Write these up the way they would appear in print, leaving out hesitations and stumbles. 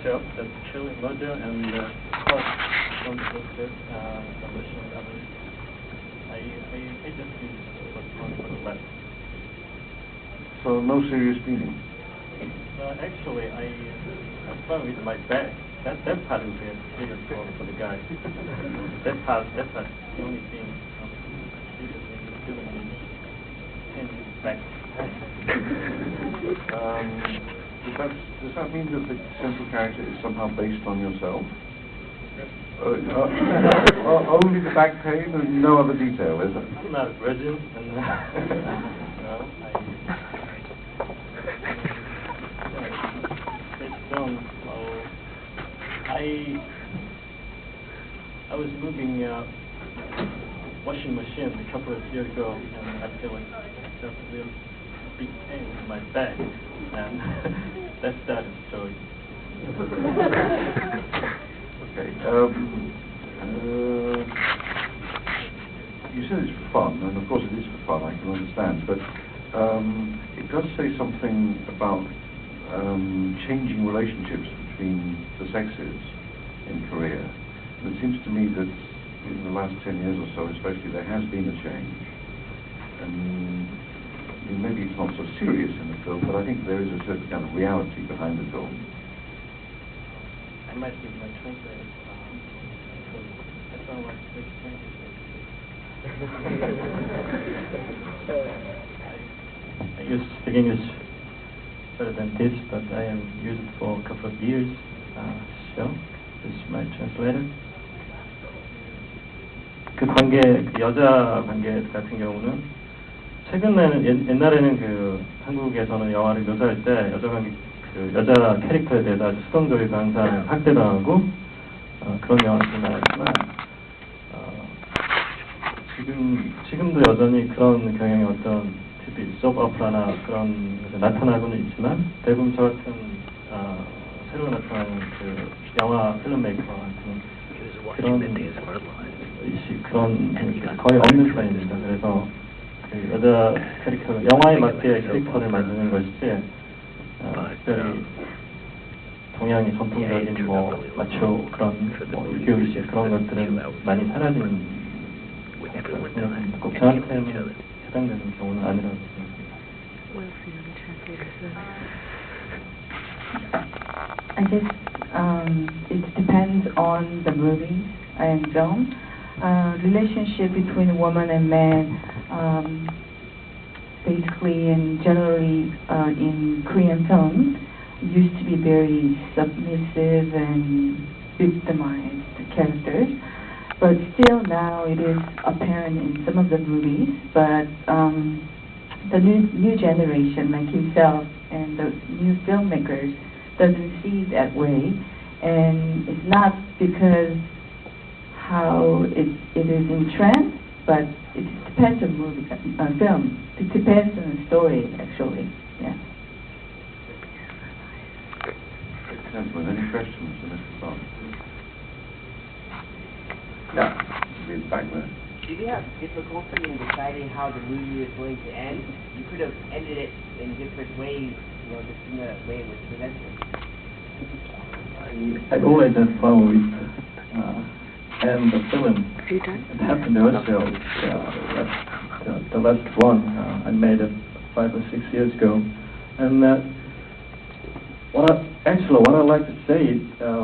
job, that's chilling murder, and some good solution. I just use what's on for the left. So no serious meaning? Actually, I'm fine with my back. That part will be a serious problem for the guy. that part, the only thing serious thing is doing is changing his back. Does that mean that the central character is somehow based on yourself? Only the back pain and no other detail, is it? I'm not a virgin, and I was moving washing machine a couple of years ago, and I feel like I felt a real big pain in my back, and that's that story. Okay. You said it's for fun, and of course it is for fun, I can understand, but it does say something about changing relationships between the sexes in Korea. And it seems to me that in the last 10 years or so, especially, there has been a change. And I mean, maybe it's not so serious in the film, but I think there is a certain kind of reality behind the film. I might give my translator, because I don't like to make changes. I use speak English better than this, but I am used it for a couple of years. So this is my translator. 그 관계, 그 여자 관계 같은 경우는 최근에는 옛날에는 그 한국에서는 영화를 묘사할 때 여자 관계, 그 여자 캐릭터에 대해서 아주 수동적이고 항상 학대당하고 그런 영화를 좀 나왔지만 지금도 여전히 그런 경향이 어떤 TV 소프오페라나 그런 나타나고는 있지만 대부분 저 같은 새로 나타나는 그 영화 필름메이커한테는 그런 거의 없는 편입니다. 그래서 그 여자 캐릭터 영화에 맞게 캐릭터를 만드는 것이지 특별히 동양의 전통적인 뭐 마초 그런 뭐 유교의식 그런 것들은 많이 사라지는 꼭 저한테는 해당되는 경우는 아니라고 생각합니다. I guess it depends on the movie and film. Relationship between woman and man, basically and generally in Korean film, used to be very submissive and victimized characters. But still now it is apparent in some of the movies, but the new generation, like himself and the new filmmakers, doesn't see it that way. And it's not because how it is in trend, but it depends on movie, film. It depends on the story, actually. Yeah. Excellent. Any questions for Mr. Sohn? Yeah, be back there. Did you have difficulty in deciding how the movie was going to end? You could have ended it in different ways, just in the way it was presented. I always have fun with and the film. It happened also. The last one I made it 5 or 6 years ago, and what I like to say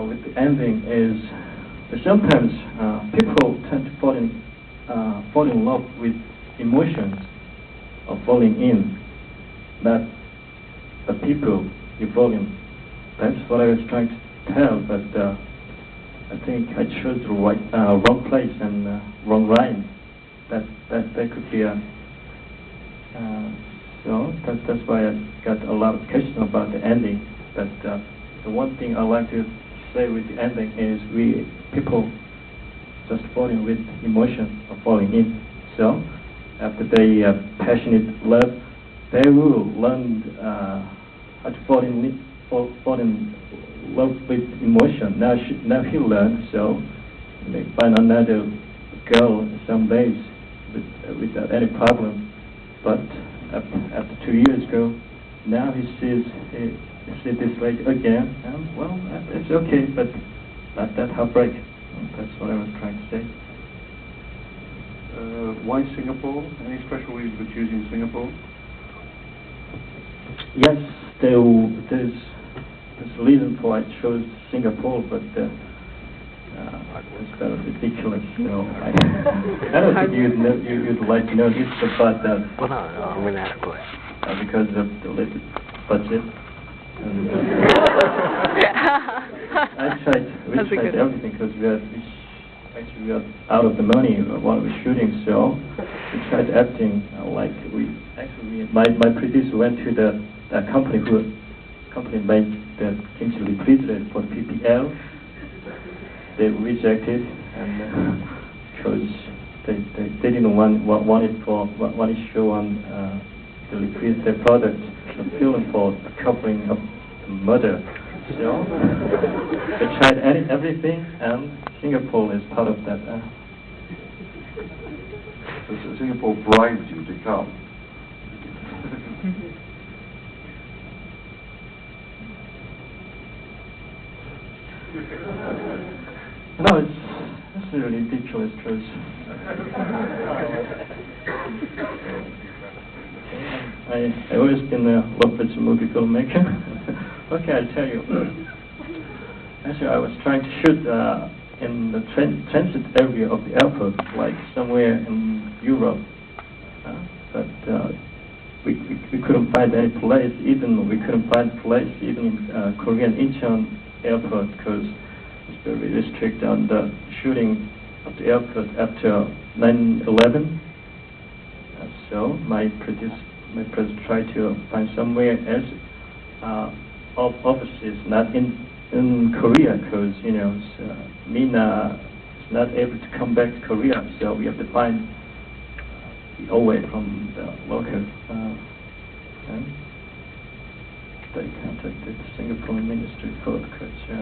with the ending is that sometimes people tend to fall in love with emotions of falling in, not the people you fall in. That's what I was trying to tell, but I think I chose the wrong place and wrong line. That could be so that's why I got a lot of questions about the ending. But the one thing I like to say with the ending is people just falling with emotion of falling in. So after they passionate love, they will learn how to fall in love with emotion. Now he learned, so he may find another girl some days without any problem. But after 2 years ago, now he sees see this lady again, and well, it's okay, but not that heartbreak. That's what I was trying to say. Why Singapore? Any special reason for choosing Singapore? Yes, there's a reason for I chose Singapore, but it's kind of ridiculous. I don't think you'd like to know this, but because of the limited budget. And, we tried everything because we are out of the money while we're shooting, so we tried acting my producer went to the company made the Kingsley Prisoner for PPL. They rejected, and because they didn't want it to show on the reprise their product, the film for covering up the murder. So they tried everything, and Singapore is part of that. So Singapore bribed you to come. No, it's really ridiculous choice. I always been a lovely movie filmmaker. Okay, I'll tell you. Actually, I was trying to shoot in the transit area of the airport, like somewhere in Europe, but we couldn't find any place. We couldn't find a place even in Korean Incheon airport because it's very restricted on the shooting of the airport after 9/11. So my producer tried to find somewhere else, overseas, not in Korea, because Mina is not able to come back to Korea, so we have to find away from the local. And they contacted the Singapore Ministry for Culture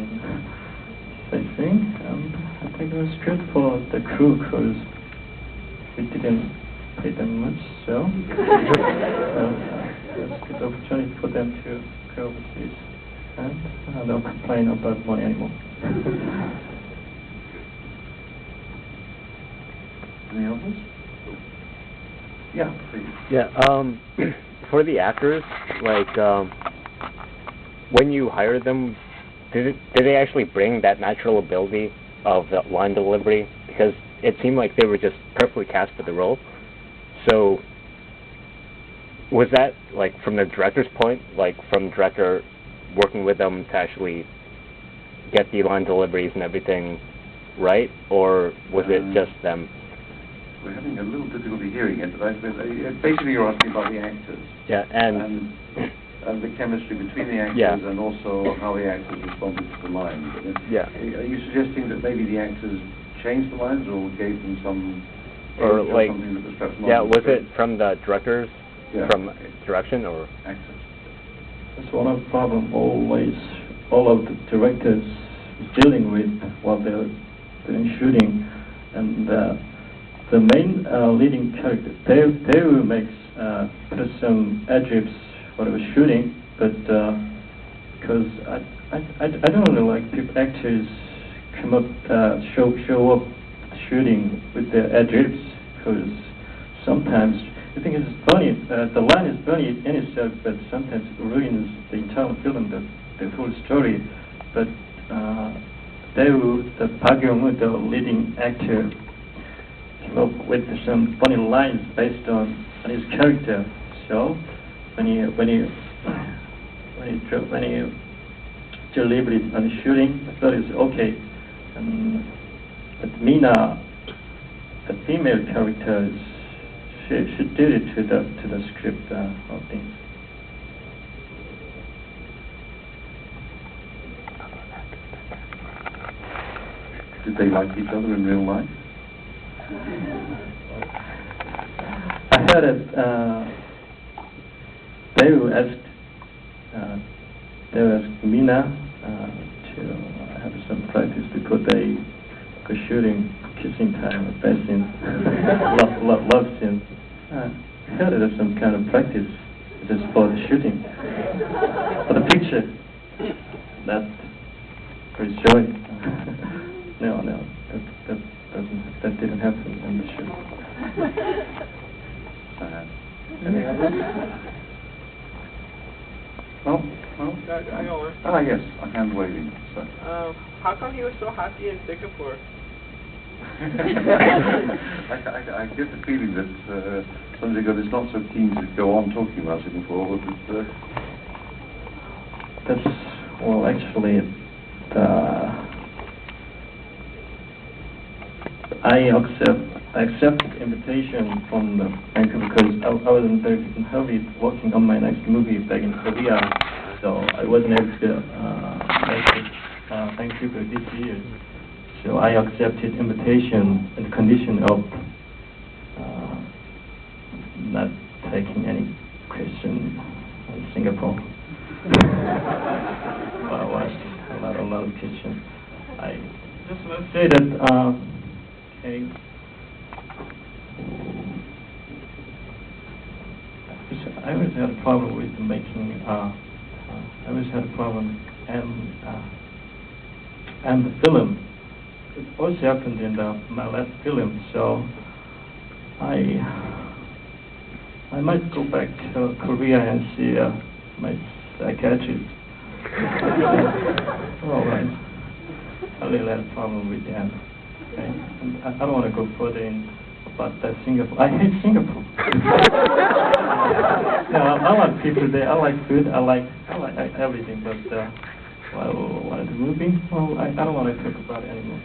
and thing. I think it was good for the crew because we didn't pay them much, so it was a good opportunity for them to go overseas and don't complain about money anymore. Any others? Yeah, please. Yeah, for the actors, when you hire them, did they actually bring that natural ability of the line delivery? Because it seemed like they were just perfectly cast for the role. So was that from the director's point, from the director working with them to actually get the line deliveries and everything right, or was it just them? We're having a little difficulty hearing it, but basically you're asking about the actors. Yeah, and the chemistry between the actors, and also how the actors responded to the lines. Yeah. Are you suggesting that maybe the actors changed the lines or gave them something that was perhaps not? Was it from the directors, from direction, or actors? That's one of the problem always all of the directors dealing with while they're doing shooting, and the main leading character, they will put some adlibs while I was shooting, but because I don't know, actors come up show up shooting with their adlibs, because sometimes I think it's funny. The line is funny in itself, but sometimes it ruins the entire film, the full story. But the Park Young-woo, the leading actor, came up with some funny lines based on his character. So when he delivered it on the shooting, I thought it was okay. But Mina, the female character, she did it to the script of things. Did they like each other in real life? I heard that they asked Mina to have some practice before they go shooting, kissing time, best scene, love scene. I heard it as some kind of practice just for the shooting. For the picture picture. That's Chris Joy. No, that didn't happen in the show. Any others? No? I got one. Ah, yes, a hand waving. So. How come he was so happy in Singapore? I get the feeling that Sohn Jae-Gon is not so keen to go on talking about Singapore, but That's, well, actually, I accepted invitation from the Vancouver because I was in very heavy working on my next movie back in Korea, so I wasn't able to make it Vancouver this year. So I accepted invitation on the condition of not taking any question in Singapore. Well, I watched a lot of questions. I just want to say that okay. I always had a problem with making. I always had a problem and the film. It also happened in my last film, so I might go back to Korea and see my psychiatrist. All right. I really had a problem with them. Okay? And I don't want to go further in about that Singapore. I hate Singapore. No, I like people there. I like food. I like everything. But well, the movie? Well, I don't want to talk about it anymore.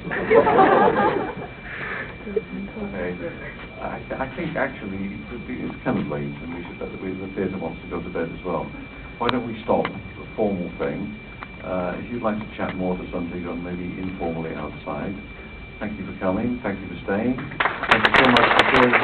okay. I think actually it's kind of late, and we should let the theatre wants to go to bed as well. Why don't we stop the formal thing? If you'd like to chat more to Sohn Jae-Gon, maybe informally outside. Thank you for coming. Thank you for staying. Thank you so much for doing this.